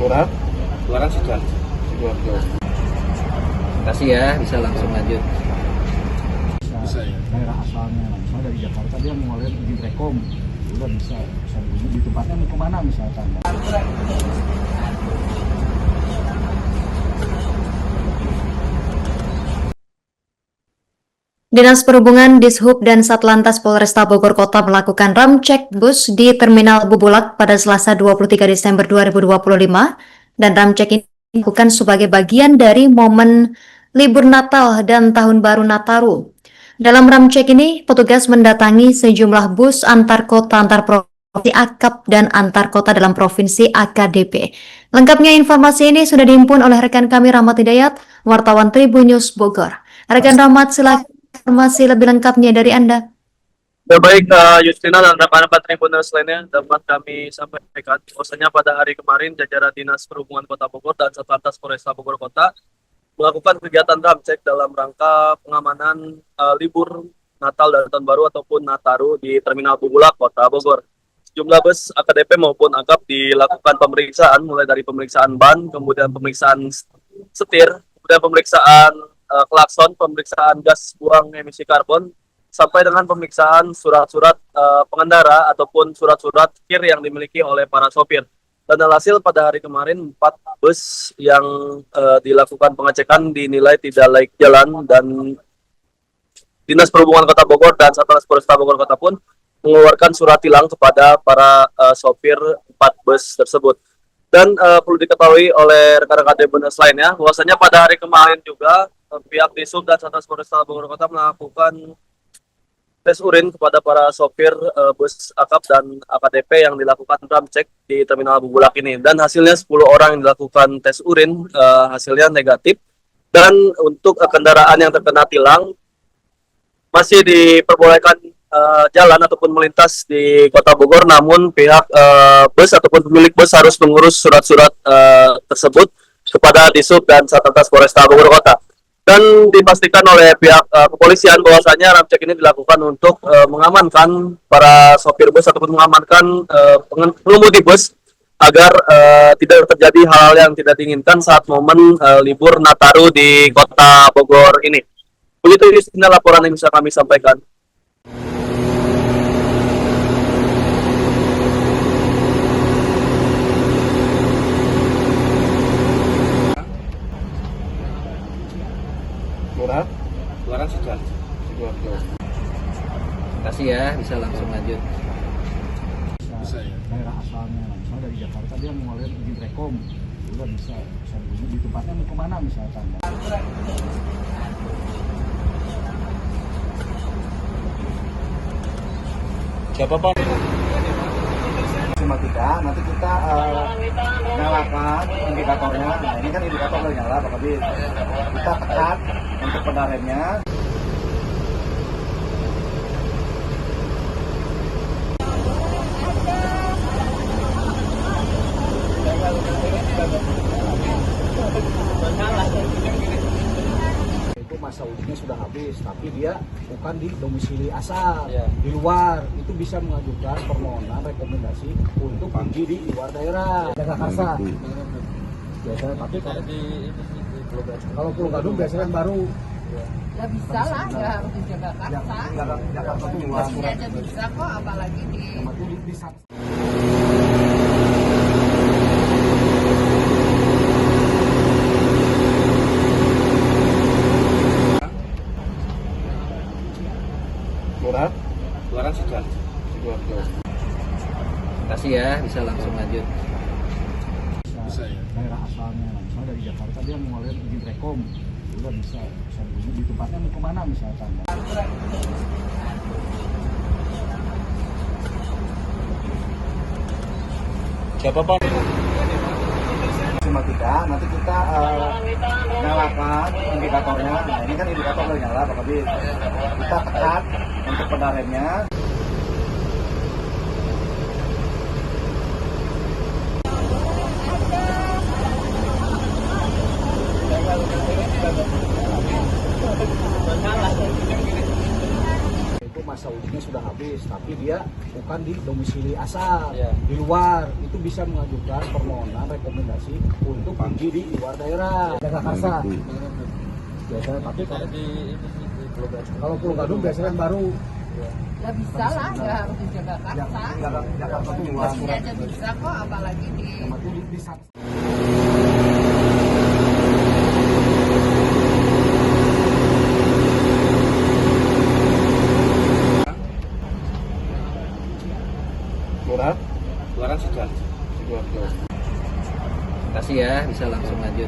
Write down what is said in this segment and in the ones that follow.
Kelurahan Kelurahan Sidoarjo. Sidoarjo. Kasih ya, bisa langsung lanjut. Bisa ya. Daerah asalnya, misalnya dari Jakarta dia mau lihat di Rekom, udah bisa di tempatnya mau kemana misalkan. Dinas Perhubungan, Dishub, dan Satlantas Polresta Bogor Kota melakukan ramcek bus di Terminal Bubulak pada Selasa 23 Desember 2025 dan ramcek ini dilakukan sebagai bagian dari momen libur Natal dan Tahun Baru Nataru. Dalam ramcek ini, petugas mendatangi sejumlah bus antar kota antar provinsi AKAP dan antar kota dalam provinsi AKDP. Lengkapnya informasi ini sudah dihimpun oleh rekan kami Rahmat Hidayat, wartawan Tribun News Bogor. Rekan Rahmat, silakan informasi lebih lengkapnya dari Anda. Ya baik, Justina dan rekan-rekan Tribuners lainnya dapat kami sampaikan bahwasanya pada hari kemarin jajaran Dinas Perhubungan Kota Bogor dan Satlantas Polresta Bogor Kota melakukan kegiatan ramcek dalam rangka pengamanan libur Natal dan Tahun Baru ataupun Nataru di Terminal Bubulak Kota Bogor. Jumlah bus AKDP maupun AKAP dilakukan pemeriksaan mulai dari pemeriksaan ban, kemudian pemeriksaan setir, kemudian pemeriksaan klakson, pemeriksaan gas buang emisi karbon, sampai dengan pemeriksaan surat-surat pengendara ataupun surat-surat kir yang dimiliki oleh para sopir. Dan alhasil pada hari kemarin 4 bus yang dilakukan pengecekan dinilai tidak layak jalan dan Dinas Perhubungan Kota Bogor dan Satlantas Polresta Bogor Kota pun mengeluarkan surat tilang kepada para sopir 4 bus tersebut. Dan perlu diketahui oleh rekan-rekan Tribuners lainnya, bahwasanya pada hari kemarin juga pihak Dishub dan Satlantas Polresta Bogor Kota melakukan tes urin kepada para sopir bus AKAP dan AKDP yang dilakukan ramcek di Terminal Bubulak ini. Dan hasilnya 10 orang yang dilakukan tes urin hasilnya negatif. Dan untuk kendaraan yang terkena tilang masih diperbolehkan jalan ataupun melintas di Kota Bogor, namun pihak bus ataupun pemilik bus harus mengurus surat-surat tersebut kepada Dishub dan Satlantas Polresta Bogor Kota. Dan dipastikan oleh pihak kepolisian bahwasanya ramcek ini dilakukan untuk mengamankan para sopir bus ataupun mengamankan pengemudi bus agar tidak terjadi hal-hal yang tidak diinginkan saat momen libur Nataru di Kota Bogor ini. Begitu Justina laporan yang bisa kami sampaikan. Kelurahan Sidoarjo. Sidoarjo. Kasih ya, bisa langsung lanjut. Bisa ya. Daerah asalnya, misalnya dari Jakarta dia mau lihat di Rekom, udah bisa di tempatnya mau kemana misalkan. Siapa Pak? Cuma kita, nanti kita nyalakan indikatornya. Nah ini kan indikator udah nyala, tapi kita tekan untuk pendaremnya. Itu masa ujinya sudah habis, tapi dia bukan di domisili asal, di luar. Itu bisa mengajukan permohonan rekomendasi untuk uji di luar daerah. Jakarta. Biasanya, tapi kalau Pulau Gadung biasanya baru. Ya bisa lah, nggak harus di Jakarta. Jakarta tuh luar. Masih aja bisa kok, apalagi di Kelurahan Sidoarjo. Sidoarjo. Kasih ya, bisa langsung lanjut. Bisa ya. Daerah asalnya, misalnya dari Jakarta dia mau lihat di Rekom, udah bisa di tempatnya mau kemana misalkan. Siapa Pak? Cuma kita, nanti kita nyalakan indikatornya. Nah ini kan indikator udah nyala, tapi kita tekan untuk pendaremnya. Itu masa ujinya sudah habis, tapi dia bukan di domisili asal di luar, itu bisa mengajukan permohonan rekomendasi untuk pergi di luar daerah. Jakarta biasanya, tapi kalau Pulau Gadung biasanya kan baru Ya bisa lah, nggak harus di Jakarta. Jakarta tuh luas. Sini aja bisa kok, apalagi di Kelurahan Sidoarjo. Kasih ya, bisa langsung lanjut.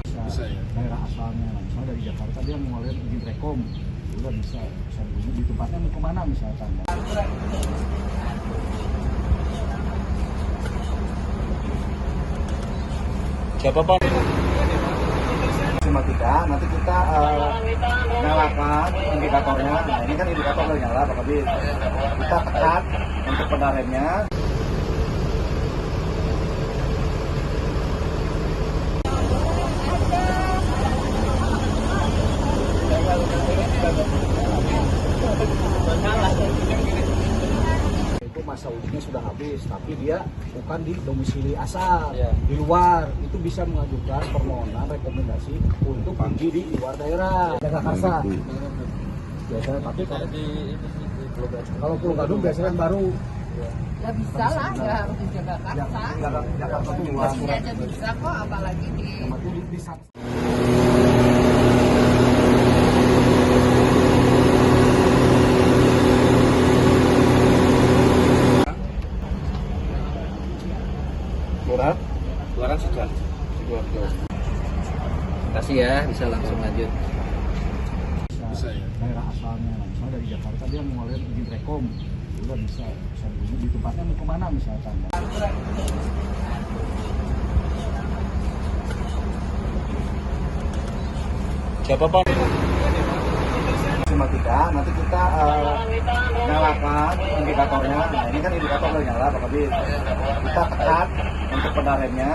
Bisa ya. Daerah asalnya, misalnya dari Jakarta dia mau lihat izin rekom, udah bisa dulu di tempatnya mau kemana misalkan. Siapa Pak? Cuma kita, nanti kita nyalakan indikatornya. Nah ini kan indikator udah nyala, Pak Kabit. Kita tekan untuk pendaremnya. Itu masa ujinya sudah habis, tapi dia bukan di domisili asal di luar, itu bisa mengajukan permohonan rekomendasi untuk pergi di luar daerah. Jakarta biasanya, tapi kalau Pulau Gadung biasanya kan baru ya bisa lah, nggak harus di Jakarta. Jakarta tuh luas. Sini aja bisa kok, apalagi di Kelurahan Sidoarjo. Kasih ya, bisa langsung lanjut. Bisa ya. Daerah asalnya, misalnya dari Jakarta dia mau lihat izin rekom, udah bisa dulu di tempatnya mau kemana misalkan. Siapa Pak? Cuma kita, nanti kita nyalakan indikatornya. Nah ini kan indikator udah nyala, Pak Kabit. Kita tekan untuk pendaremnya.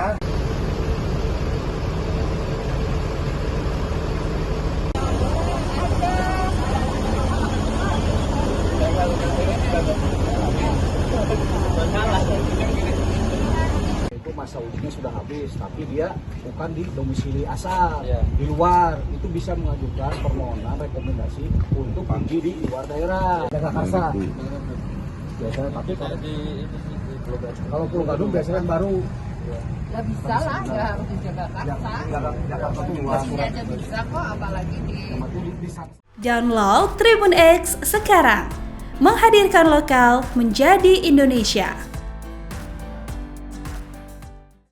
Itu masa ujinya sudah habis, tapi dia bukan di domisili asal di luar, itu bisa mengajukan permohonan rekomendasi untuk pergi di luar daerah. Jakarta biasanya, tapi kalau Pulau Gadung biasanya kan baru ya bisa lah, nggak harus di Jakarta. Jakarta tuh luas. Sini aja bisa kok, apalagi di Download Tribun X sekarang, menghadirkan lokal menjadi Indonesia.